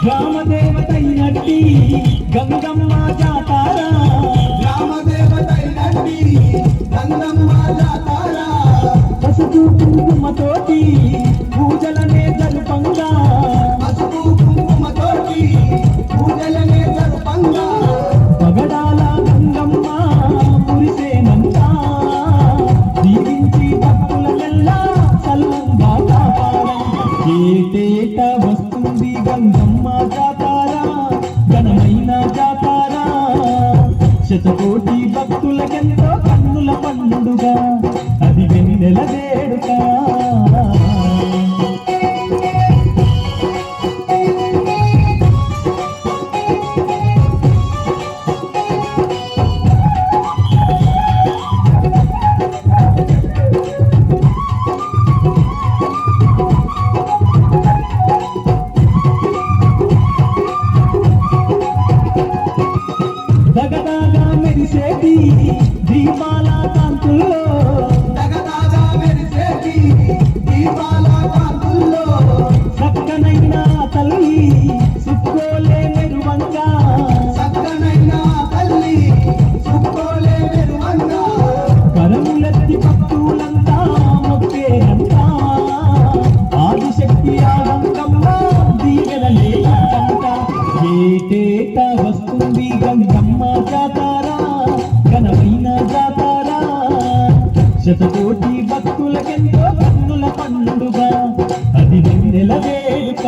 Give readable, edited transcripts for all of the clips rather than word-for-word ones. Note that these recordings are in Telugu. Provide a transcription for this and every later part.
గ్రామదేవతైనట్టి గంగమ్మ జాతారా, గ్రామదేవతైనట్టి గంగమ్మ జాతారా, పసుపు కుంకుమతోటి పూజలనే జరుపంగా, పసుపు కుంకుమతోటి పూజలనే జరుపంగా, పగడాల గంగమ్మ మురిసేనంతా, దీవించి భక్తులకెల్లా సల్లంగా కాపాడంగా. ఏటేటా వస్తుంది గంగమ్మ జాతారా, ఘనమైన జాతారా, శతకోటి భక్తులకెంతో కన్నుల పండుగ, అది వెన్నెల వేడుక. దగదాగా మెరిసేటి దీపాల కాంతుల్లో, దగదాగా మెరిసేటి దీపాల కాంతుల్లో, చక్కనైన తల్లి సుక్కోలే మెరువంగా, చక్కనైన తల్లి సుక్కోలే మెరువంగా, కరములెత్తి భక్తులంతా మొక్కేరంతా, ఆదిశక్తి ఆ గంగమ్మ దీవెనలే అంట. ఏటేటా వస్తుంది గంగమ్మ జాతారా, ఘనమైన జాతారా, శతకోటి భక్తులకెంతో కన్నుల పండుగ, అది వెన్నెల వేడుక.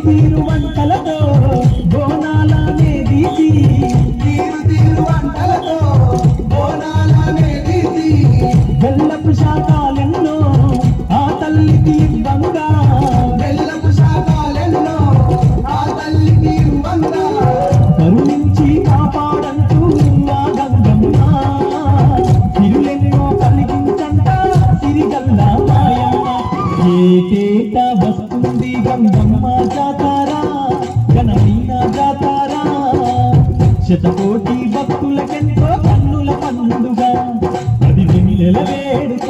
తీరు వంటలతో బోనాలనే తీసి, తీరు వంటలతో బోనాలనే తీసి, బెల్లపు శాఖాలెన్నో ఆ తల్లికి ఇవ్వంగా, బెల్లపు శాఖాలెన్నో ఆ తల్లికి ఇవ్వంగా, కరుణించి కాపాడంటూ ఆ గంగమ్మ తిరులెన్నో కలిగించంట సిరిగల్ల మాయమ్మ. ఏటేటా వస్తుంది గంగమ్మ జాతారా, ఘనమైన జాతారా, శతకోటి భక్తులకెంతో కన్నుల పండుగ, అది వెన్నెల వేడుక.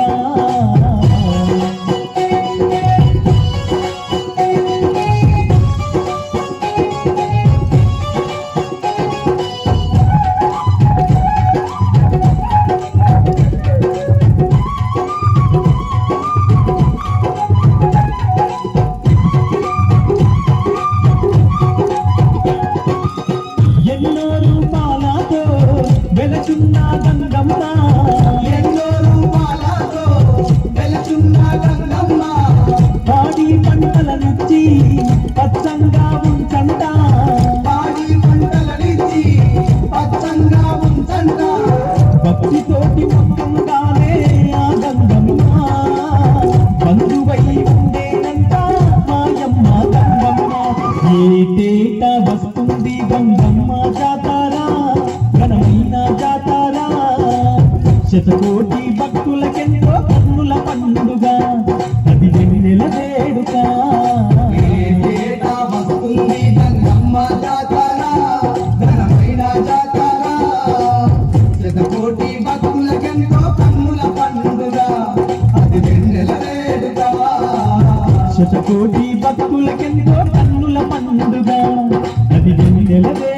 ఎన్నో రూపాలతో వెలచున్న గంగమ్మ, ఎన్నో రూపాలతో వెలుచున్న గంగమ్మ, పాడి పంటలనిచ్చి పచ్చంగా ఉంచంట, పాడి పంటలనిచ్చి పచ్చంగా ఉంచంట, భక్తితోటి మొక్కంగానే ఆ గంగమ్మ బంధువై ఉండేనంట మాయమ్మ గంగమ్మ. ఏటేటా వస్తుంది గంగమ్మ జాతారా, ఘనమైన జాతారా, శతకోటి భక్తులకెంతో కన్నుల పండుగ, అది వెన్నెల వేడుక. ఏటేటా వస్తుంది గంగమ్మ జాతర, ఘనమైన జాతర, శతకోటి భక్తులకెంతో కన్నుల పండుగ, అది వెన్నెల వేడుక. శతకోటి భక్తులకెంతో కన్నుల పండుగ, అది వెన్నెల వేడుక.